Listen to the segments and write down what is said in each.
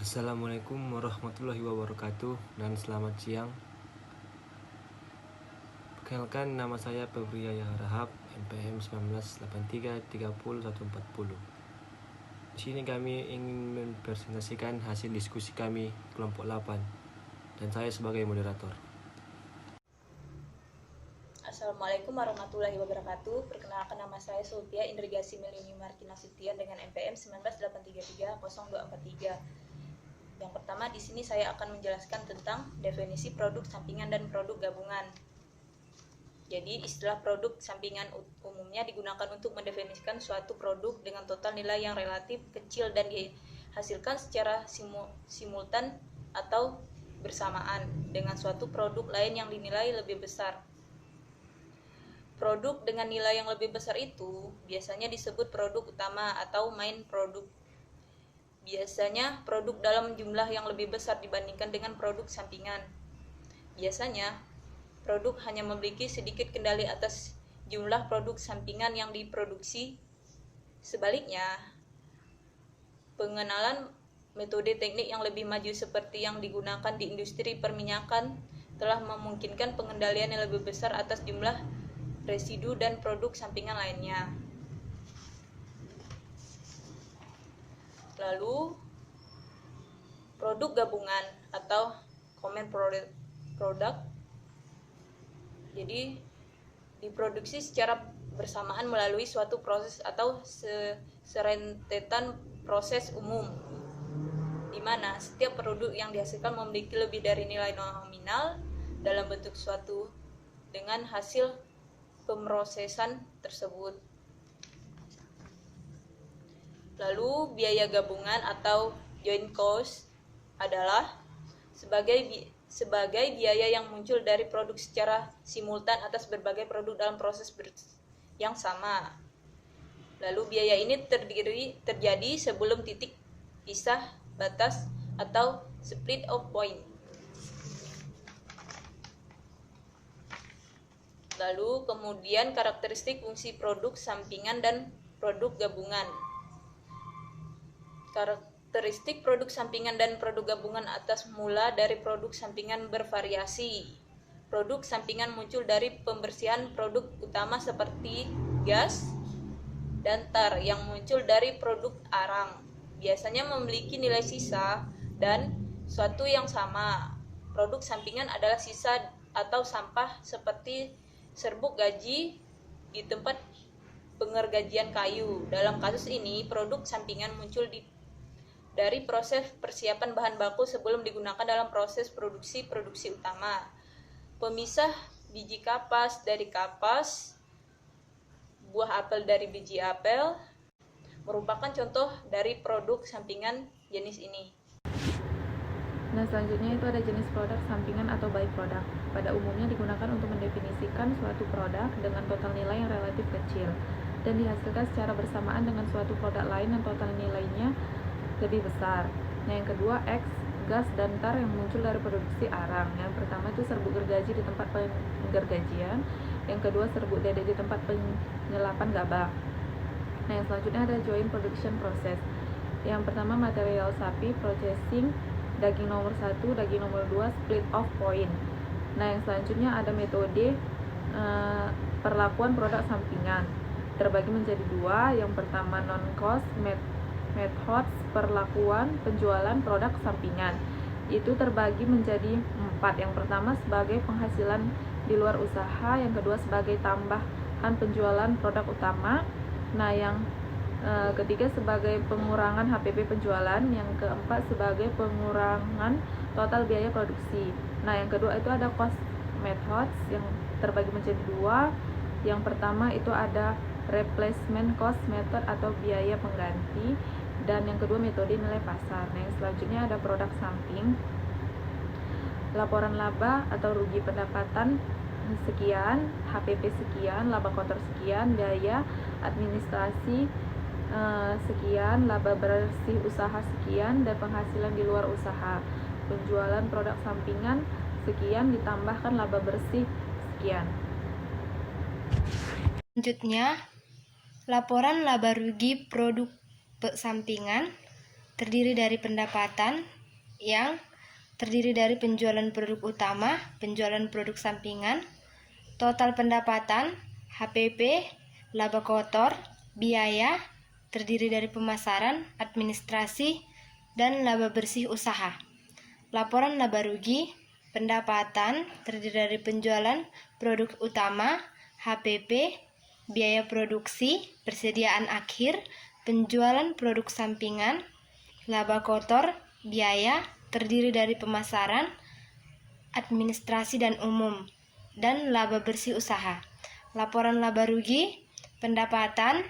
Assalamualaikum warahmatullahi wabarakatuh dan selamat siang. Perkenalkan, nama saya Febri Yahya Rahab, NPM 198330 Di sini kami ingin mempresentasikan hasil diskusi kami kelompok 8 dan saya sebagai moderator. Assalamualaikum warahmatullahi wabarakatuh. Perkenalkan, nama saya Sultia Indrigasi Melini Martina Sutian dengan NPM 198330243. Yang pertama, di sini saya akan menjelaskan tentang definisi produk sampingan dan produk gabungan. Jadi, istilah produk sampingan umumnya digunakan untuk mendefinisikan suatu produk dengan total nilai yang relatif kecil dan dihasilkan secara simultan atau bersamaan dengan suatu produk lain yang dinilai lebih besar. Produk dengan nilai yang lebih besar itu biasanya disebut produk utama atau main produk. Biasanya produk dalam jumlah yang lebih besar dibandingkan dengan produk sampingan. Biasanya produk hanya memiliki sedikit kendali atas jumlah produk sampingan yang diproduksi. Sebaliknya, pengenalan metode teknik yang lebih maju seperti yang digunakan di industri perminyakan telah memungkinkan pengendalian yang lebih besar atas jumlah residu dan produk sampingan lainnya. Lalu, produk gabungan atau common product, jadi diproduksi secara bersamaan melalui suatu proses atau serentetan proses umum, di mana setiap produk yang dihasilkan memiliki lebih dari nilai nominal dalam bentuk suatu dengan hasil pemrosesan tersebut. Lalu, biaya gabungan atau joint cost adalah sebagai biaya yang muncul dari produk secara simultan atas berbagai produk dalam proses yang sama. Lalu, biaya ini terjadi sebelum titik pisah batas atau split off point. Lalu kemudian karakteristik fungsi produk sampingan dan produk gabungan. Karakteristik produk sampingan dan produk gabungan atas mula dari produk sampingan bervariasi. Produk sampingan muncul dari pembersihan produk utama seperti gas dan tar yang muncul dari produk arang. Biasanya memiliki nilai sisa dan suatu yang sama. Produk sampingan adalah sisa atau sampah seperti serbuk gaji di tempat pengergajian kayu. Dalam kasus ini, produk sampingan muncul dari proses persiapan bahan baku sebelum digunakan dalam proses produksi utama. Pemisah biji kapas dari kapas, buah apel dari biji apel, merupakan contoh dari produk sampingan jenis ini. Nah, selanjutnya itu ada jenis produk sampingan atau byproduct. Pada umumnya digunakan untuk mendefinisikan suatu produk dengan total nilai yang relatif kecil dan dihasilkan secara bersamaan dengan suatu produk lain yang total nilainya lebih besar. Nah, yang kedua, X, gas dan tar yang muncul dari produksi arang. Yang pertama itu serbuk gergaji di tempat penggergajian. Yang kedua, serbuk dedek di tempat penyelapan gabah. Nah, yang selanjutnya ada joint production process. Yang pertama, material sapi, processing, daging nomor 1, daging nomor 2, split off point. Nah, yang selanjutnya ada metode perlakuan produk sampingan. Terbagi menjadi dua. Yang pertama non-cost methods, perlakuan penjualan produk sampingan. Itu terbagi menjadi 4. Yang pertama sebagai penghasilan di luar usaha, yang kedua sebagai tambahan penjualan produk utama. Nah, yang ketiga sebagai pengurangan HPP penjualan, yang keempat sebagai pengurangan total biaya produksi. Nah, yang kedua itu ada cost methods yang terbagi menjadi dua. Yang pertama itu ada replacement cost method atau biaya pengganti, dan yang kedua metode nilai pasar. Nah, yang selanjutnya ada produk samping, laporan laba atau rugi pendapatan sekian, HPP sekian, laba kotor sekian, biaya administrasi sekian, laba bersih usaha sekian, dan penghasilan di luar usaha. Penjualan produk sampingan sekian ditambahkan laba bersih sekian. Selanjutnya, laporan laba rugi produk sampingan terdiri dari pendapatan yang terdiri dari penjualan produk utama, penjualan produk sampingan, total pendapatan, HPP, laba kotor, biaya, terdiri dari pemasaran, administrasi, dan laba bersih usaha. Laporan laba rugi, pendapatan, terdiri dari penjualan produk utama, HPP, biaya produksi, persediaan akhir, penjualan produk sampingan, laba kotor, biaya, terdiri dari pemasaran, administrasi dan umum, dan laba bersih usaha. Laporan laba rugi, pendapatan,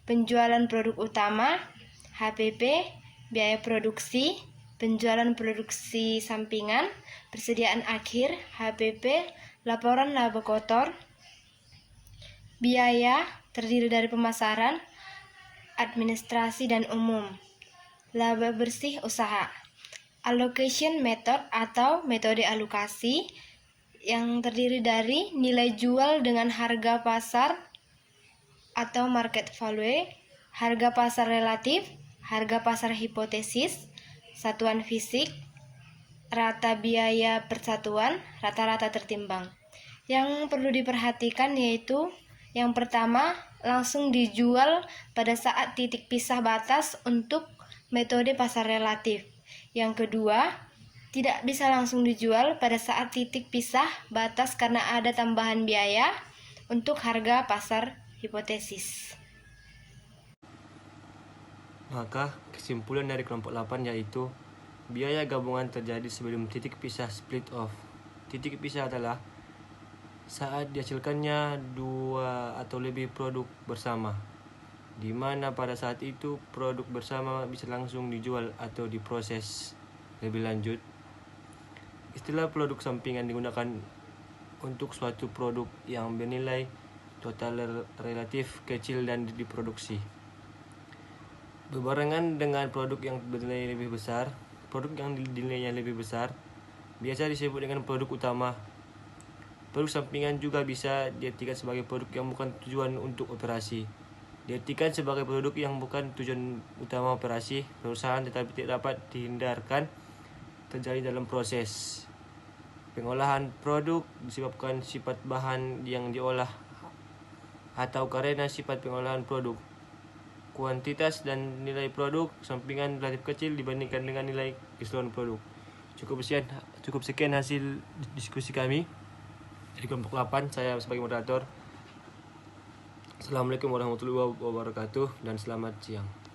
penjualan produk utama, HPP, biaya produksi, penjualan produksi sampingan, persediaan akhir, HPP, laporan laba kotor, biaya, terdiri dari pemasaran, administrasi dan umum, laba bersih usaha. Allocation method atau metode alokasi yang terdiri dari nilai jual dengan harga pasar atau market value, harga pasar relatif, harga pasar hipotesis, satuan fisik, rata biaya per satuan, rata-rata tertimbang. Yang perlu diperhatikan yaitu yang pertama, langsung dijual pada saat titik pisah batas untuk metode pasar relatif. Yang kedua, tidak bisa langsung dijual pada saat titik pisah batas karena ada tambahan biaya untuk harga pasar hipotesis. Maka kesimpulan dari kelompok 8 yaitu biaya gabungan terjadi sebelum titik pisah split off. Titik pisah adalah saat dihasilkannya dua atau lebih produk bersama, di mana pada saat itu produk bersama bisa langsung dijual atau diproses lebih lanjut. Istilah produk sampingan digunakan untuk suatu produk yang bernilai total relatif kecil dan diproduksi berbarengan dengan produk yang bernilai lebih besar. Produk yang nilainya lebih besar biasa disebut dengan produk utama. Produk sampingan juga bisa diartikan sebagai produk yang bukan tujuan untuk operasi. Diartikan sebagai produk yang bukan tujuan utama operasi perusahaan tetapi tidak dapat dihindarkan terjadi dalam proses pengolahan produk disebabkan sifat bahan yang diolah atau karena sifat pengolahan produk. Kuantitas dan nilai produk sampingan relatif kecil dibandingkan dengan nilai keseluruhan produk. Cukup sekian hasil diskusi kami dari kelompok 8. Saya sebagai moderator. Assalamualaikum warahmatullahi wabarakatuh dan selamat siang.